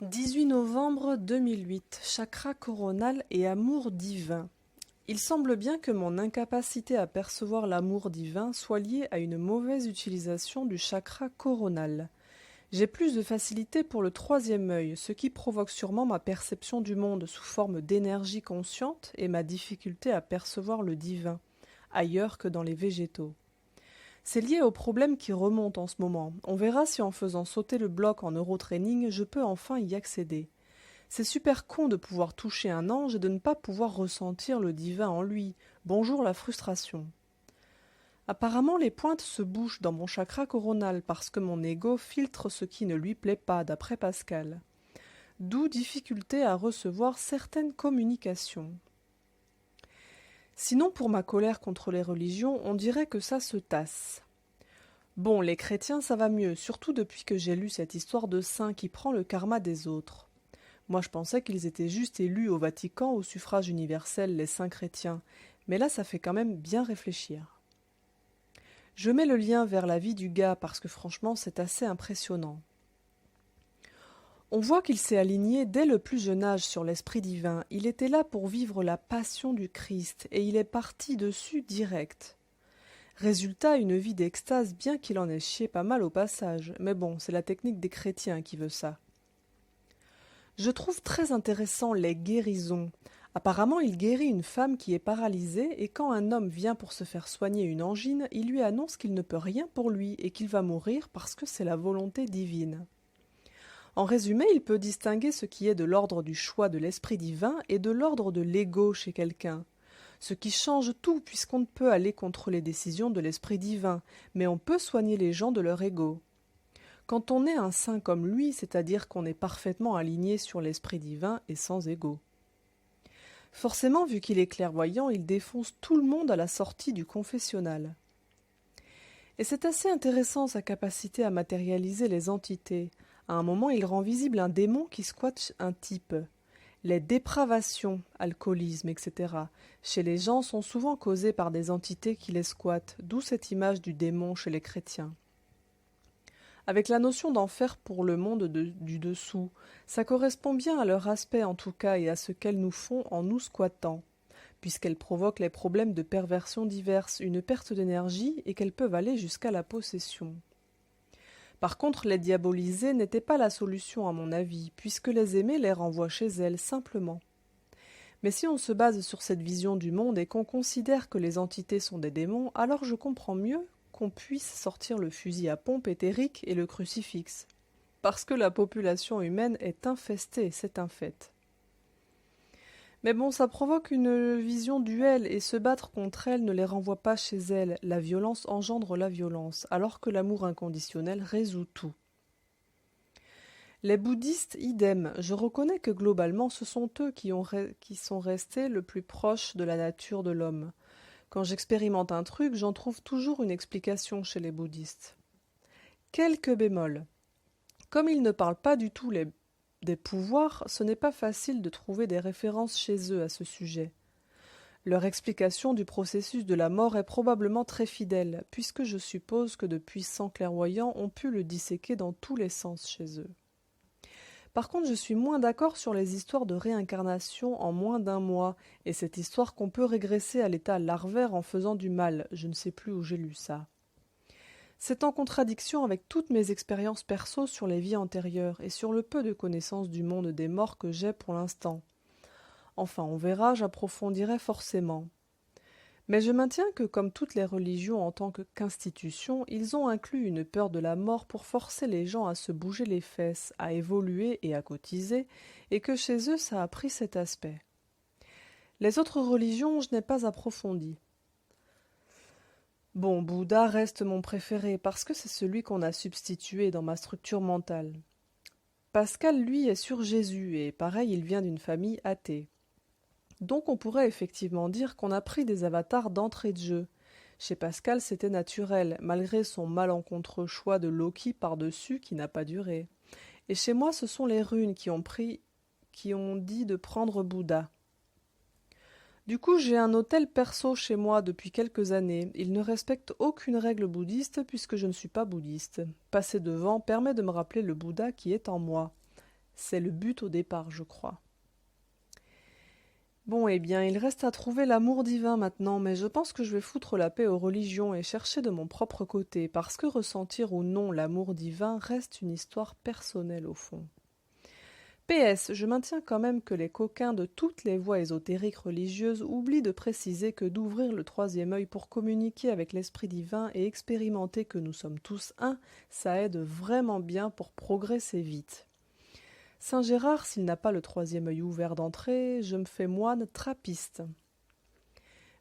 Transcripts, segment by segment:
18 novembre 2008, chakra coronal et amour divin. Il semble bien que mon incapacité à percevoir l'amour divin soit liée à une mauvaise utilisation du chakra coronal. J'ai plus de facilité pour le troisième œil, ce qui provoque sûrement ma perception du monde sous forme d'énergie consciente et ma difficulté à percevoir le divin, ailleurs que dans les végétaux. C'est lié au problème qui remonte en ce moment. On verra si en faisant sauter le bloc en neurotraining, je peux enfin y accéder. C'est super con de pouvoir toucher un ange et de ne pas pouvoir ressentir le divin en lui. Bonjour la frustration. Apparemment les pointes se bouchent dans mon chakra coronal parce que mon ego filtre ce qui ne lui plaît pas, d'après Pascal. D'où difficulté à recevoir certaines communications. Sinon, pour ma colère contre les religions, on dirait que ça se tasse. Bon, les chrétiens, ça va mieux, surtout depuis que j'ai lu cette histoire de saint qui prend le karma des autres. Moi, je pensais qu'ils étaient juste élus au Vatican au suffrage universel, les saints chrétiens, mais là, ça fait quand même bien réfléchir. Je mets le lien vers la vie du gars parce que franchement, c'est assez impressionnant. On voit qu'il s'est aligné dès le plus jeune âge sur l'Esprit divin. Il était là pour vivre la passion du Christ et il est parti dessus direct. Résultat, une vie d'extase bien qu'il en ait chié pas mal au passage. Mais bon, c'est la technique des chrétiens qui veut ça. Je trouve très intéressant les guérisons. Apparemment, il guérit une femme qui est paralysée et quand un homme vient pour se faire soigner une angine, il lui annonce qu'il ne peut rien pour lui et qu'il va mourir parce que c'est la volonté divine. En résumé, il peut distinguer ce qui est de l'ordre du choix de l'esprit divin et de l'ordre de l'ego chez quelqu'un. Ce qui change tout puisqu'on ne peut aller contre les décisions de l'esprit divin, mais on peut soigner les gens de leur ego. Quand on est un saint comme lui, c'est-à-dire qu'on est parfaitement aligné sur l'esprit divin et sans ego. Forcément, vu qu'il est clairvoyant, il défonce tout le monde à la sortie du confessionnal. Et c'est assez intéressant sa capacité à matérialiser les entités. À un moment, il rend visible un démon qui squatte un type. Les dépravations, alcoolisme, etc. chez les gens sont souvent causées par des entités qui les squattent, d'où cette image du démon chez les chrétiens. Avec la notion d'enfer pour le monde du dessous, ça correspond bien à leur aspect en tout cas et à ce qu'elles nous font en nous squattant, puisqu'elles provoquent les problèmes de perversion diverses, une perte d'énergie et qu'elles peuvent aller jusqu'à la possession. Par contre, les diaboliser n'était pas la solution à mon avis, puisque les aimer les renvoie chez elles simplement. Mais si on se base sur cette vision du monde et qu'on considère que les entités sont des démons, alors je comprends mieux qu'on puisse sortir le fusil à pompe éthérique et le crucifix. Parce que la population humaine est infestée, c'est un fait. Mais bon, ça provoque une vision duelle et se battre contre elle ne les renvoie pas chez elle. La violence engendre la violence, alors que l'amour inconditionnel résout tout. Les bouddhistes, idem. Je reconnais que globalement, ce sont eux qui sont restés le plus proches de la nature de l'homme. Quand j'expérimente un truc, j'en trouve toujours une explication chez les bouddhistes. Quelques bémols. Comme ils ne parlent pas du tout des pouvoirs, ce n'est pas facile de trouver des références chez eux à ce sujet. Leur explication du processus de la mort est probablement très fidèle, puisque je suppose que de puissants clairvoyants ont pu le disséquer dans tous les sens chez eux. Par contre, je suis moins d'accord sur les histoires de réincarnation en moins d'un mois, et cette histoire qu'on peut régresser à l'état larvaire en faisant du mal, je ne sais plus où j'ai lu ça. C'est en contradiction avec toutes mes expériences perso sur les vies antérieures et sur le peu de connaissances du monde des morts que j'ai pour l'instant. Enfin, on verra, j'approfondirai forcément. Mais je maintiens que, comme toutes les religions en tant qu'institution, ils ont inclus une peur de la mort pour forcer les gens à se bouger les fesses, à évoluer et à cotiser, et que chez eux ça a pris cet aspect. Les autres religions, je n'ai pas approfondi. Bon, Bouddha reste mon préféré parce que c'est celui qu'on a substitué dans ma structure mentale. Pascal, lui, est sur Jésus et pareil, il vient d'une famille athée. Donc on pourrait effectivement dire qu'on a pris des avatars d'entrée de jeu. Chez Pascal, c'était naturel, malgré son malencontreux choix de Loki par-dessus qui n'a pas duré. Et chez moi, ce sont les runes qui ont dit de prendre Bouddha. Du coup, j'ai un hôtel perso chez moi depuis quelques années. Il ne respecte aucune règle bouddhiste puisque je ne suis pas bouddhiste. Passer devant permet de me rappeler le Bouddha qui est en moi. C'est le but au départ, je crois. Bon, eh bien, il reste à trouver l'amour divin maintenant, mais je pense que je vais foutre la paix aux religions et chercher de mon propre côté, parce que ressentir ou non l'amour divin reste une histoire personnelle au fond. PS, je maintiens quand même que les coquins de toutes les voies ésotériques religieuses oublient de préciser que d'ouvrir le troisième œil pour communiquer avec l'esprit divin et expérimenter que nous sommes tous un, ça aide vraiment bien pour progresser vite. Saint Gérard, s'il n'a pas le troisième œil ouvert d'entrée, je me fais moine trappiste.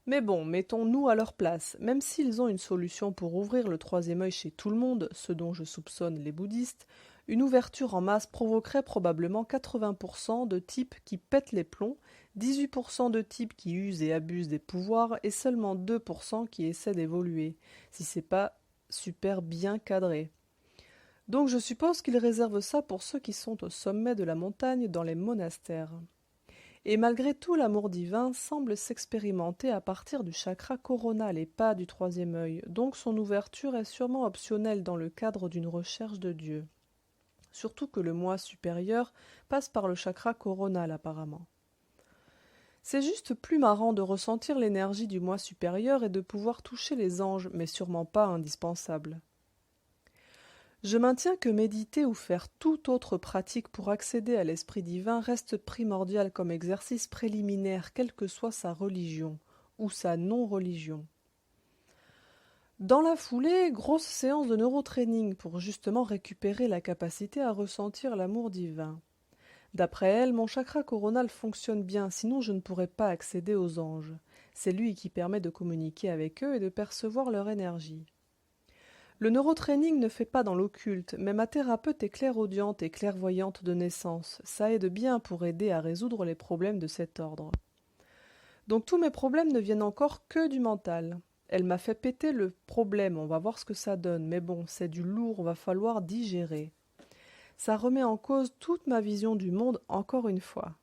Mais bon, mettons-nous à leur place. Même s'ils ont une solution pour ouvrir le troisième œil chez tout le monde, ce dont je soupçonne les bouddhistes, une ouverture en masse provoquerait probablement 80% de types qui pètent les plombs, 18% de types qui usent et abusent des pouvoirs et seulement 2% qui essaient d'évoluer, si c'est pas super bien cadré. Donc je suppose qu'ils réservent ça pour ceux qui sont au sommet de la montagne dans les monastères. Et malgré tout, l'amour divin semble s'expérimenter à partir du chakra coronal et pas du troisième œil, donc son ouverture est sûrement optionnelle dans le cadre d'une recherche de Dieu. Surtout que le moi supérieur passe par le chakra coronal apparemment. C'est juste plus marrant de ressentir l'énergie du moi supérieur et de pouvoir toucher les anges, mais sûrement pas indispensable. Je maintiens que méditer ou faire toute autre pratique pour accéder à l'esprit divin reste primordial comme exercice préliminaire, quelle que soit sa religion ou sa non-religion. Dans la foulée, grosse séance de neurotraining pour justement récupérer la capacité à ressentir l'amour divin. D'après elle, mon chakra coronal fonctionne bien, sinon je ne pourrais pas accéder aux anges. C'est lui qui permet de communiquer avec eux et de percevoir leur énergie. Le neurotraining ne fait pas dans l'occulte, mais ma thérapeute est clairaudiente et clairvoyante de naissance. Ça aide bien pour aider à résoudre les problèmes de cet ordre. Donc tous mes problèmes ne viennent encore que du mental. Elle m'a fait péter le problème, on va voir ce que ça donne, mais bon, c'est du lourd, va falloir digérer. Ça remet en cause toute ma vision du monde encore une fois.